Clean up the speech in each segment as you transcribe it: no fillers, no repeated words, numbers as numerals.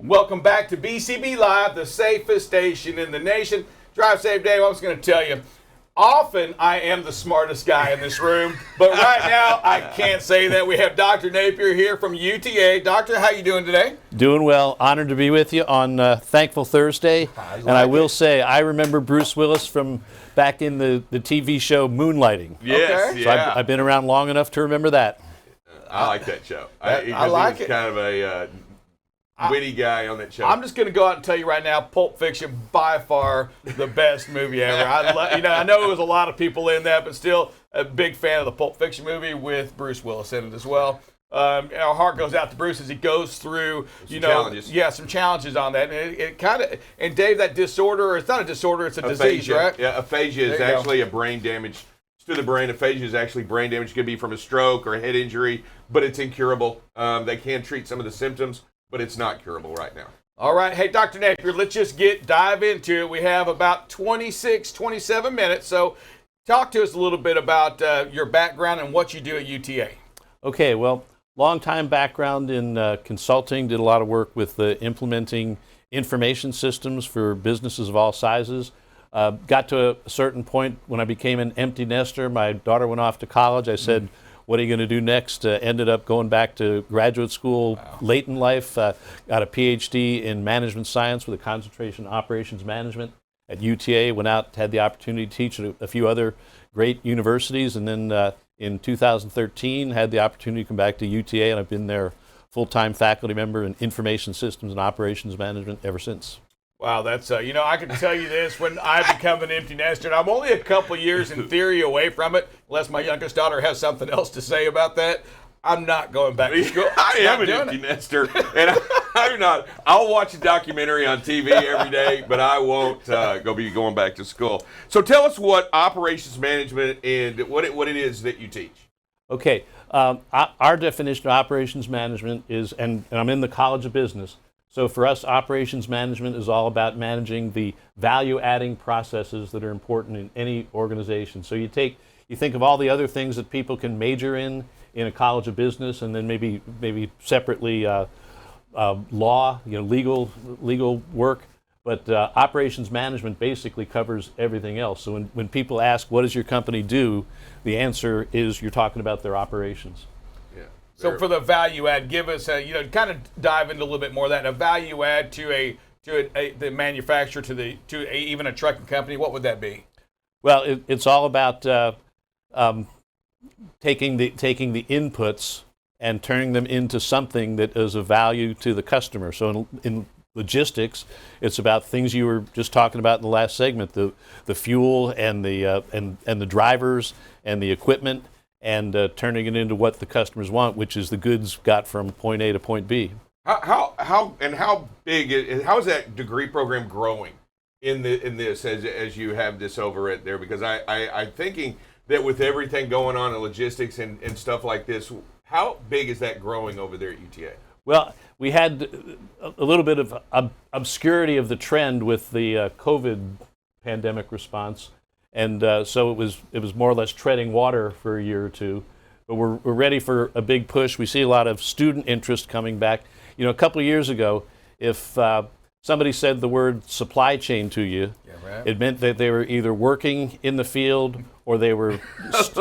Welcome back to BCB Live, the safest station in the nation. Drive Safe Dave, I was going to tell you, often I am the smartest guy in this room, but right now I can't say that. We have Dr. Napier here from UTA. Doctor, how you doing today? Doing well. Honored to be with you on Thankful Thursday. I will say, I remember Bruce Willis from back in the TV show Moonlighting. Yes, So yeah. I've been around long enough to remember that. I like that show. I like it. Kind of a witty guy on that show. I'm just going to go out and tell you right now, Pulp Fiction, by far the best movie ever. I know there was a lot of people in that, but still a big fan of the Pulp Fiction movie with Bruce Willis in it as well. Our heart goes out to Bruce as he goes through, challenges. some challenges on that. And it kind of, and Dave, that disorder, it's not a disorder, it's a disease, right? Yeah, aphasia is actually a brain damage to the brain. Aphasia is actually brain damage. It could be from a stroke or a head injury, but it's incurable. They can treat some of the symptoms, but it's not curable right now. All right. Hey, Dr. Napier, let's just dive into it. We have about 27 minutes. So talk to us a little bit about your background and what you do at UTA. Okay, well, long time background in consulting, did a lot of work with implementing information systems for businesses of all sizes. Got to a certain point when I became an empty nester. My daughter went off to college. I said, what are you going to do next? Ended up going back to graduate school late in life. Got a PhD in management science with a concentration in operations management at UTA. Went out, had the opportunity to teach at a few other great universities. And then in 2013, had the opportunity to come back to UTA, and I've been there full-time faculty member in information systems and operations management ever since. Wow, that's, I can tell you this, when I become an empty nester, and I'm only a couple years in theory away from it, unless my youngest daughter has something else to say about that, I'm not going back to school. I am an empty nester, and I'm not. I'll watch a documentary on TV every day, but I won't be going back to school. So tell us what operations management and what it is that you teach. Okay, our definition of operations management is, and I'm in the College of Business, so for us, operations management is all about managing the value-adding processes that are important in any organization. So you think of all the other things that people can major in a College of Business, and then maybe separately law, legal work. But operations management basically covers everything else. So when people ask, what does your company do? The answer is you're talking about their operations. So for the value add, give us kind of dive into a little bit more of that. A value add to the manufacturer to even a trucking company. What would that be? Well, it's all about taking the inputs and turning them into something that is of value to the customer. So in logistics, it's about things you were just talking about in the last segment: the fuel and the drivers and the equipment. And turning it into what the customers want, which is the goods got from point A to point B. How big how is that degree program growing in this as you have this over at there? Because I'm thinking that with everything going on in logistics and stuff like this, how big is that growing over there at UTA? Well, we had a little bit of obscurity of the trend with the COVID pandemic response. And so it was more or less treading water for a year or two, but we're ready for a big push. We see a lot of student interest coming back. A couple of years ago, if somebody said the word supply chain to you, it meant that they were either working in the field or they were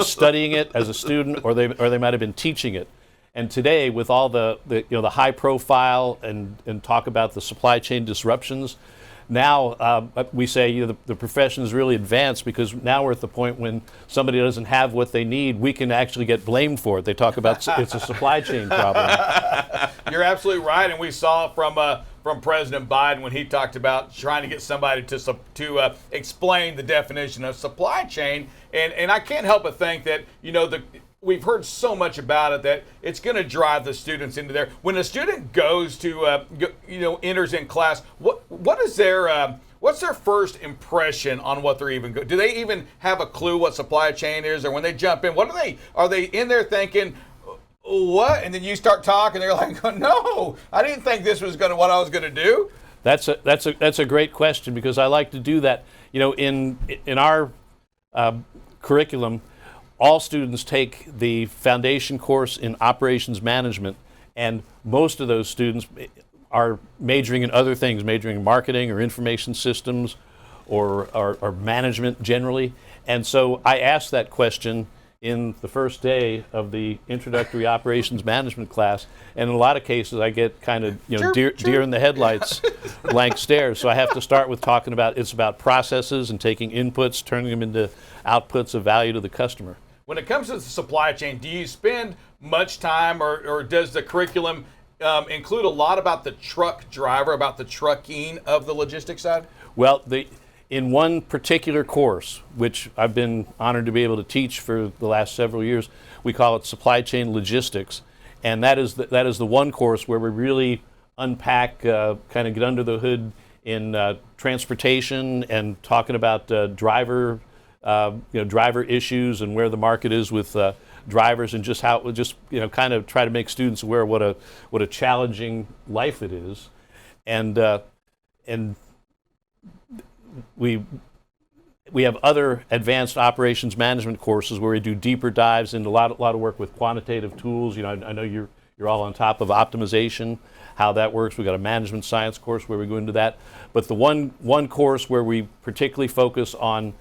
studying it as a student, or they might have been teaching it. And today, with all the high profile and talk about the supply chain disruptions. Now we say the profession is really advanced, because now we're at the point when somebody doesn't have what they need, we can actually get blamed for it. They talk about it's a supply chain problem. You're absolutely right, and we saw from President Biden when he talked about trying to get somebody to explain the definition of supply chain, and I can't help but think that we've heard so much about it that it's going to drive the students into there. When a student goes to, enters in class, what is what's their first impression on what they're even do they even have a clue what supply chain is? Or when they jump in, are they in there thinking, what? And then you start talking, they're like, oh, no, I didn't think this was what I was going to do. That's a great question, because I like to do that. In our curriculum, all students take the foundation course in operations management, and most of those students are majoring in other things, majoring in marketing or information systems or management generally. And so I asked that question in the first day of the introductory operations management class, and in a lot of cases I get kind of deer in the headlights blank stares. So I have to start with talking about it's about processes and taking inputs, turning them into outputs of value to the customer. When it comes to the supply chain, do you spend much time, or does the curriculum include a lot about the truck driver, about the trucking of the logistics side? Well, in one particular course, which I've been honored to be able to teach for the last several years, we call it Supply Chain Logistics. And that is the one course where we really unpack, kind of get under the hood in transportation and talking about driver issues and where the market is with drivers, and just how kind of try to make students aware of what a challenging life it is. And we have other advanced operations management courses where we do deeper dives into a lot of work with quantitative tools. I know you're all on top of optimization, how that works. We've got a management science course where we go into that. But the one course where we particularly focus on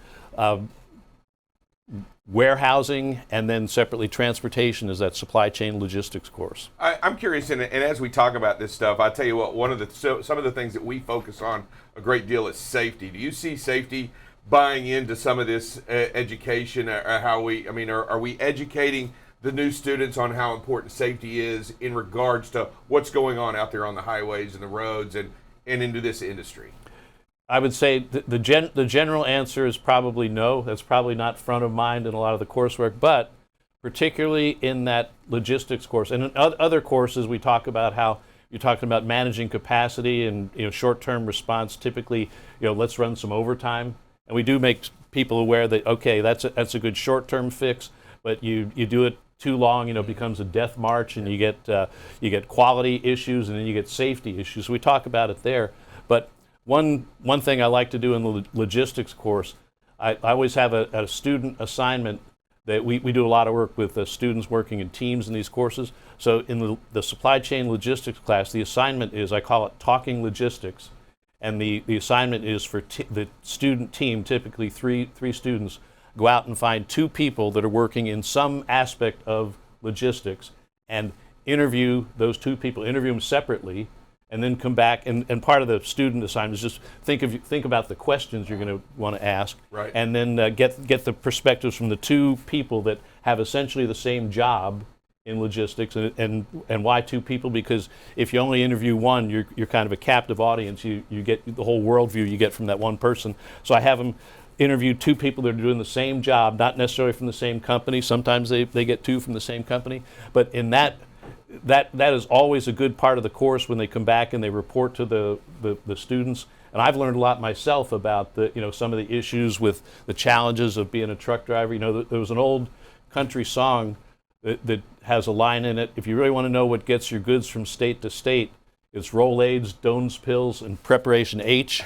warehousing and then separately transportation is that supply chain logistics course. I'm curious, and as we talk about this stuff, I tell you what, some of the things that we focus on a great deal is safety. Do you see safety buying into some of this education, or are we educating the new students on how important safety is in regards to what's going on out there on the highways and the roads and into this industry? I would say the general answer is probably no. That's probably not front of mind in a lot of the coursework, but particularly in that logistics course. And in other courses, we talk about how you're talking about managing capacity and short-term response. Typically, let's run some overtime, and we do make people aware that okay, that's a good short-term fix, but you do it too long, it becomes a death march, and you get quality issues, and then you get safety issues. So we talk about it there, but one thing I like to do in the logistics course, I always have a student assignment that we do a lot of work with students working in teams in these courses. So in the supply chain logistics class, the assignment is, I call it Talking Logistics, and the assignment is for the student team, typically three students, go out and find two people that are working in some aspect of logistics and interview those two people, interview them separately, and then come back, and part of the student assignment is just think about the questions you're going to want to ask, right, and then get the perspectives from the two people that have essentially the same job in logistics. And why two people? Because if you only interview one, you're kind of a captive audience. You get the whole worldview you get from that one person. So I have them interview two people that are doing the same job, not necessarily from the same company. Sometimes they get two from the same company, but in that is always a good part of the course when they come back and they report to the students. And I've learned a lot myself about some of the issues with the challenges of being a truck driver. There was an old country song that has a line in it: if you really want to know what gets your goods from state to state, it's Rolaids, Doan's Pills, and Preparation H.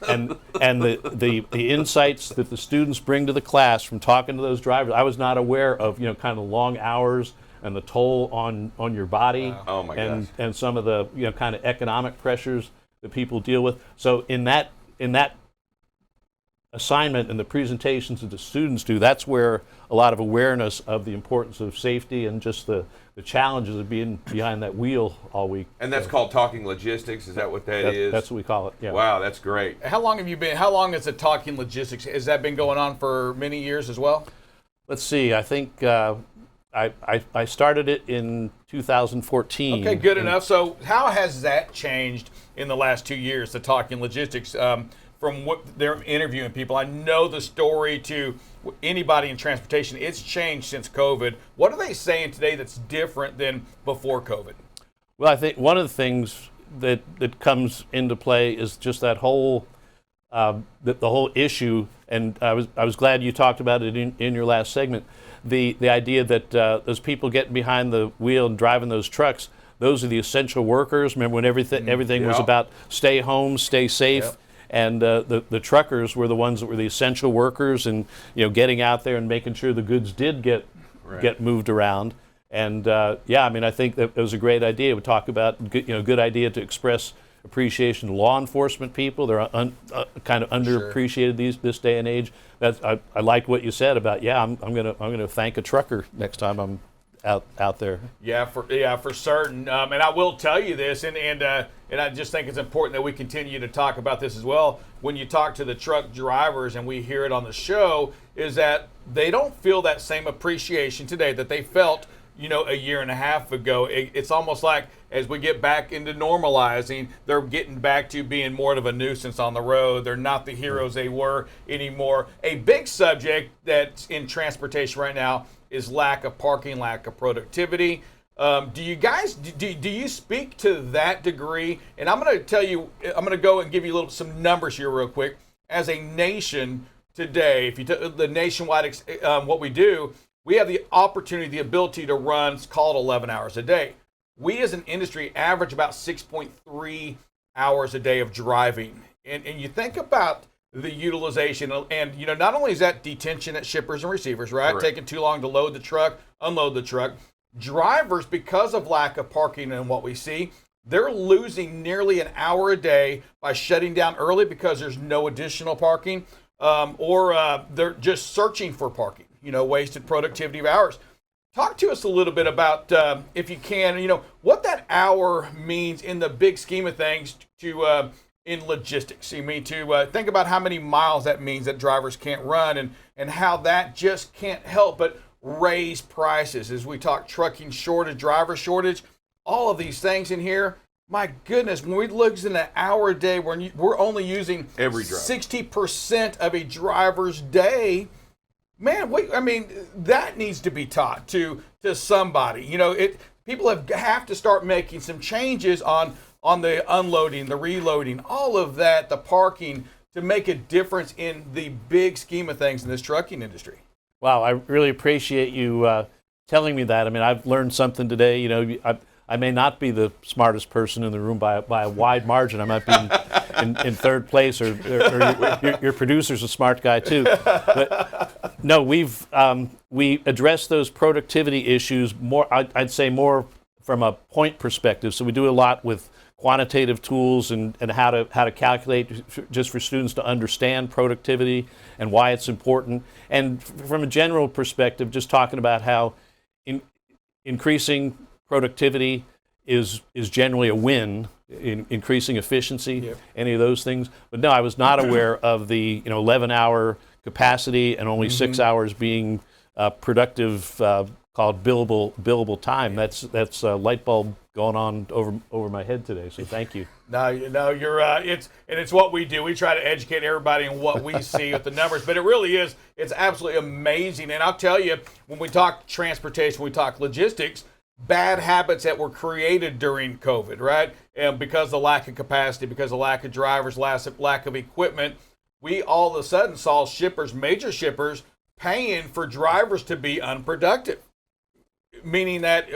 And the insights that the students bring to the class from talking to those drivers, I was not aware of, kind of long hours and the toll on your body. Wow. Oh my gosh. And some of the kind of economic pressures that people deal with. So in that assignment and the presentations that the students do, that's where a lot of awareness of the importance of safety and just the challenges of being behind that wheel all week. And that's called Talking Logistics. Is that what that is? That's what we call it. Yeah. Wow, that's great. How long is it Talking Logistics? Has that been going on for many years as well? Let's see. I think I started it in 2014. Okay, good enough. So how has that changed in the last 2 years, the Talking Logistics, from what they're interviewing people? I know the story to anybody in transportation. It's changed since COVID. What are they saying today that's different than before COVID? Well, I think one of the things that comes into play is just that whole the whole issue, and I was glad you talked about it in your last segment. The idea that those people getting behind the wheel and driving those trucks, those are the essential workers. Remember when everything was about stay home, stay safe, and the truckers were the ones that were the essential workers, and getting out there and making sure the goods did get moved around. And yeah, I mean, I think that it was a great idea. We talk about good idea to express appreciation to law enforcement people. They're kind of underappreciated this day and age. I like what you said about I'm gonna thank a trucker next time I'm out there. Yeah, for certain. And I will tell you this, and I just think it's important that we continue to talk about this as well. When you talk to the truck drivers, and we hear it on the show, is that they don't feel that same appreciation today that they felt a year and a half ago. It's almost like as we get back into normalizing, they're getting back to being more of a nuisance on the road. They're not the heroes they were anymore. A big subject that's in transportation right now is lack of parking, lack of productivity. Do you guys, do you speak to that degree? And I'm going to tell you, I'm going to go and give you some numbers here real quick. As a nation today, if you took the nationwide, what we do, we have the opportunity, the ability to run, call it 11 hours a day. We as an industry average about 6.3 hours a day of driving. And you think about the utilization, and not only is that detention at shippers and receivers, right? Correct. Taking too long to load the truck, unload the truck. Drivers, because of lack of parking and what we see, they're losing nearly an hour a day by shutting down early because there's no additional parking, or they're just searching for parking. Wasted productivity of hours. Talk to us a little bit about, if you can, what that hour means in the big scheme of things to in logistics. You mean to think about how many miles that means that drivers can't run, and how that just can't help but raise prices as we talk trucking shortage, driver shortage, all of these things in here. My goodness, when we look at an hour a day, we're only using every driver 60% of a driver's day. Man, that needs to be taught to somebody. People have to start making some changes on the unloading, the reloading, all of that, the parking, to make a difference in the big scheme of things in this trucking industry. Wow, I really appreciate you telling me that. I mean, I've learned something today. I may not be the smartest person in the room by a wide margin. I might be in third place, or your producer's a smart guy too. But no, we address those productivity issues more. I'd say more from a point perspective. So we do a lot with quantitative tools and how to calculate, just for students to understand productivity and why it's important. And from a general perspective, just talking about how increasing productivity is generally a win in increasing efficiency. Yep. Any of those things. But no, I was not aware of the 11-hour capacity and only 6 hours being productive, called billable time. That's a light bulb going on over my head today. So thank you. No, you're it's what we do. We try to educate everybody on what we see with the numbers, but it really is. It's absolutely amazing. And I'll tell you, when we talk transportation, when we talk logistics, bad habits that were created during COVID, right? And because of the lack of capacity, because of the lack of drivers, lack of equipment, we all of a sudden saw major shippers, paying for drivers to be unproductive. Meaning that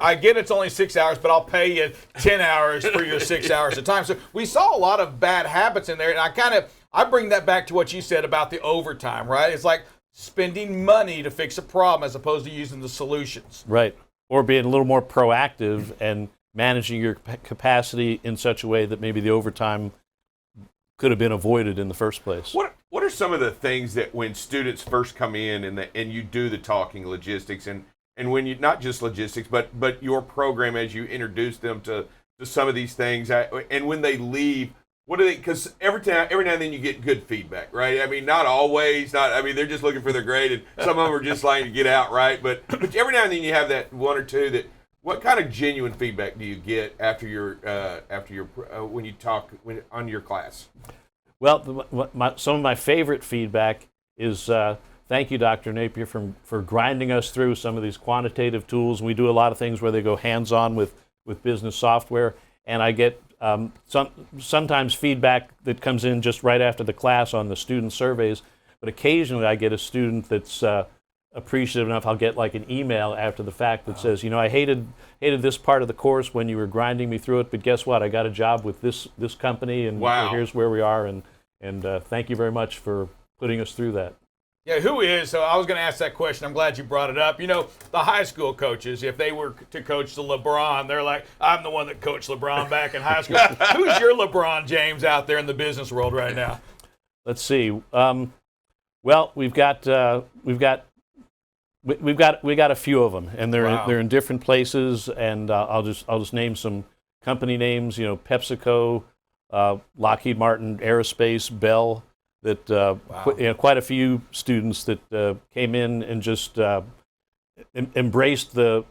I get it's only 6 hours, but I'll pay you 10 hours for your 6 hours of time. So we saw a lot of bad habits in there, and I bring that back to what you said about the overtime, right? It's like spending money to fix a problem as opposed to using the solutions. Right. Or being a little more proactive and managing your capacity in such a way that maybe the overtime could have been avoided in the first place. What are some of the things that when students first come in and you do the talking logistics and when you, not just logistics, but your program as you introduce them to some of these things, and when they leave, what do they, because every now and then you get good feedback, right? I mean, not always, they're just looking for their grade, and some of them are just like to get out, right? But every now and then you have that one or two that, what kind of genuine feedback do you get after your when you talk on your class? Well, some of my favorite feedback is thank you, Dr. Napier, for grinding us through some of these quantitative tools. We do a lot of things where they go hands-on with business software, and I get sometimes feedback that comes in just right after the class on the student surveys, but occasionally I get a student that's appreciative enough, I'll get like an email after the fact that says, I hated this part of the course when you were grinding me through it, but guess what? I got a job with this company, and wow. Here's where we are, and thank you very much for putting us through that. Yeah, who is? So I was going to ask that question. I'm glad you brought it up. You know, the high school coaches, if they were to coach the LeBron, they're like, I'm the one that coached LeBron back in high school. Who's your LeBron James out there in the business world right now? Let's see. Well, we got a few of them, and they're in different places. And I'll just name some company names. You know, PepsiCo, Lockheed Martin Aerospace, Bell. That quite a few students that came in and just embraced the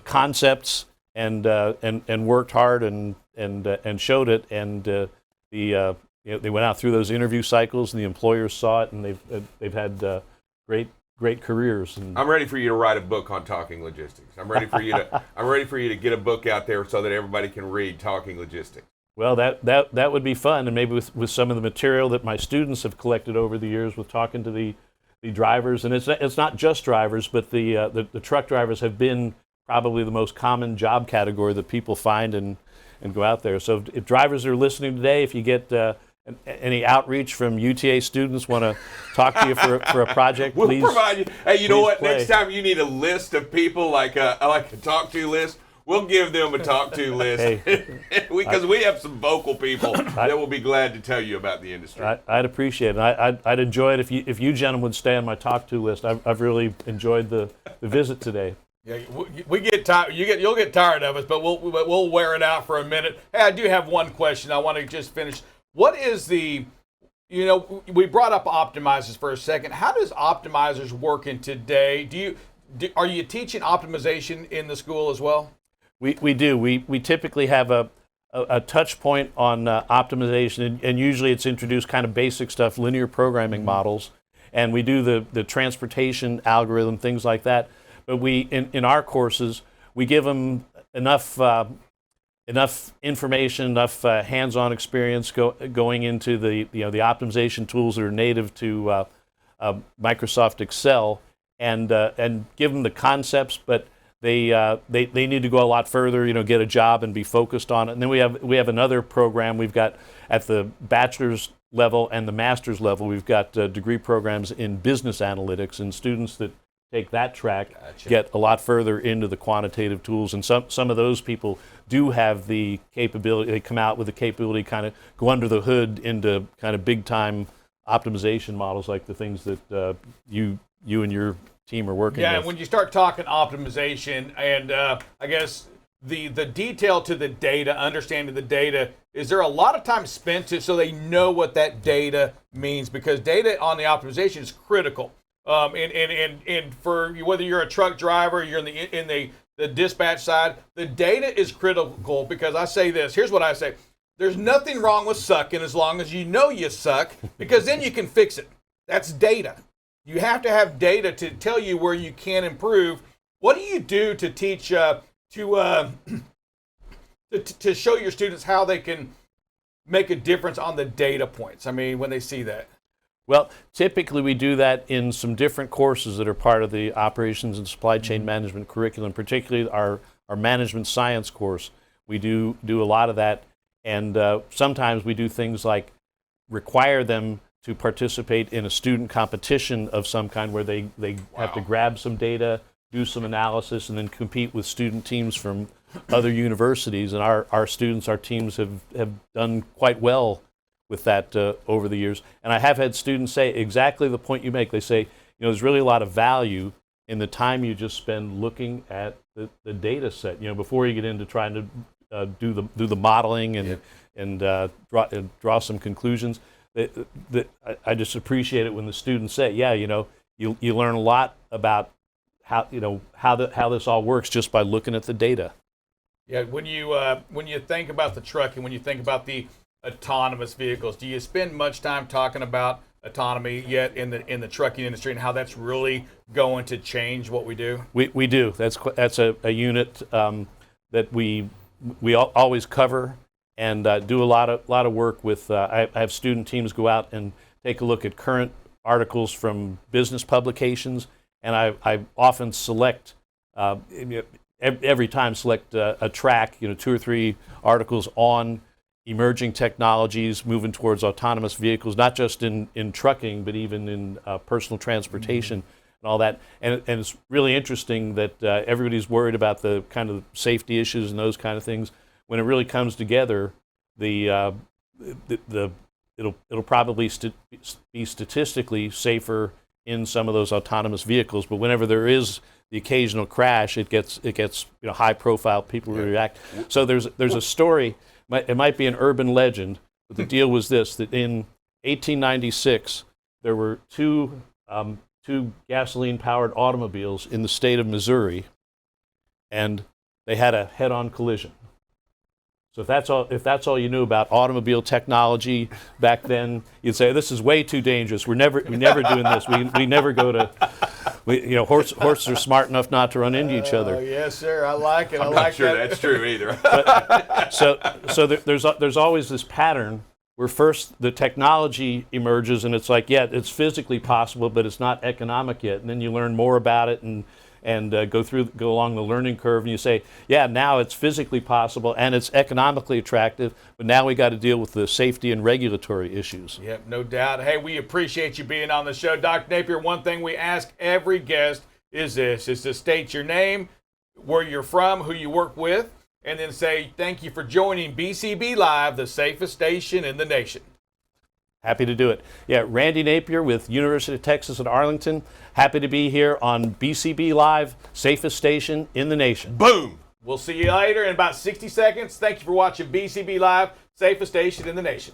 concepts and worked hard and showed it, and they went out through those interview cycles, and the employers saw it, and they've had great careers. And I'm ready for you to write a book on talking logistics. I'm ready for you to get a book out there so that everybody can read Talking Logistics. Well, that would be fun, and maybe with some of the material that my students have collected over the years with talking to the drivers, and it's not just drivers, but the truck drivers have been probably the most common job category that people find and go out there. So if drivers are listening today, if you get any outreach from UTA students want to talk to you for a project, we'll please provide you. Hey, you know what? play. Next time you need a list of people like a talk to list. We'll give them a talk-to list because we have some vocal people that will be glad to tell you about the industry. I'd appreciate it. I'd enjoy it if you gentlemen would stay on my talk-to list. I've really enjoyed the visit today. Yeah, we get tired. You'll get tired of us, but we'll wear it out for a minute. Hey, I do have one question. I want to just finish. What is the? You know, we brought up optimizers for a second. How does optimizers work in today? Are you teaching optimization in the school as well? We do. We typically have a touch point on optimization, and usually it's introduced kind of basic stuff, linear programming models, and we do the transportation algorithm, things like that. But in our courses, we give them enough information, enough hands-on experience going into the optimization tools that are native to Microsoft Excel, and give them the concepts, but they need to go a lot further, get a job and be focused on it. And then we have another program we've got at the bachelor's level and the master's level. We've got degree programs in business analytics, and students that take that track get a lot further into the quantitative tools. And some of those people do have the capability. They come out with the capability to kind of go under the hood into kind of big time optimization models like the things that you and your team are working with. Yeah, and when you start talking optimization, and I guess the detail to the data, understanding the data, is there a lot of time spent so they know what that data means? Because data on the optimization is critical. And for whether you're a truck driver, you're in the dispatch side, the data is critical, because I say this. Here's what I say: there's nothing wrong with sucking as long as you know you suck, because then you can fix it. That's data. You have to have data to tell you where you can improve. What do you do to teach to show your students how they can make a difference on the data points? I mean, when they see that. Well, typically we do that in some different courses that are part of the operations and supply chain management curriculum, particularly our management science course. We do a lot of that, and sometimes we do things like require them to participate in a student competition of some kind where they have to grab some data, do some analysis, and then compete with student teams from other universities. And our students, our teams have done quite well with that over the years. And I have had students say exactly the point you make. They say, there's really a lot of value in the time you just spend looking at the data set, before you get into trying to do the modeling and draw some conclusions. I just appreciate it when the students say, you learn a lot about how this all works just by looking at the data. Yeah, when you think about the truck and when you think about the autonomous vehicles, do you spend much time talking about autonomy yet in the trucking industry and how that's really going to change what we do? We do. That's a unit that we always cover. And do a lot of work with. I have student teams go out and take a look at current articles from business publications, and I often select every time a track, 2 or 3 articles on emerging technologies moving towards autonomous vehicles, not just in trucking, but even in personal transportation and all that. And it's really interesting that everybody's worried about the kind of safety issues and those kind of things. When it really comes together, it'll probably be statistically safer in some of those autonomous vehicles. But whenever there is the occasional crash, it gets high profile. People react. So there's a story. It might be an urban legend, but the deal was this: that in 1896 there were two gasoline-powered automobiles in the state of Missouri, and they had a head-on collision. So if that's all you knew about automobile technology back then, you'd say this is way too dangerous. We're never doing this. We never go to. Horses are smart enough not to run into each other. Yes, sir. I like it. I'm not sure that's true either. So there's always this pattern where first the technology emerges and it's like, yeah, it's physically possible, but it's not economic yet. And then you learn more about it and go along the learning curve, and you say, yeah, now it's physically possible and it's economically attractive, but now we got to deal with the safety and regulatory issues. Yep, no doubt. Hey, we appreciate you being on the show. Dr. Napier, one thing we ask every guest is to state your name, where you're from, who you work with, and then say thank you for joining BCB Live, the safest station in the nation. Happy to do it. Yeah, Randy Napier with University of Texas at Arlington. Happy to be here on BCB Live, safest station in the nation. Boom! We'll see you later in about 60 seconds. Thank you for watching BCB Live, safest station in the nation.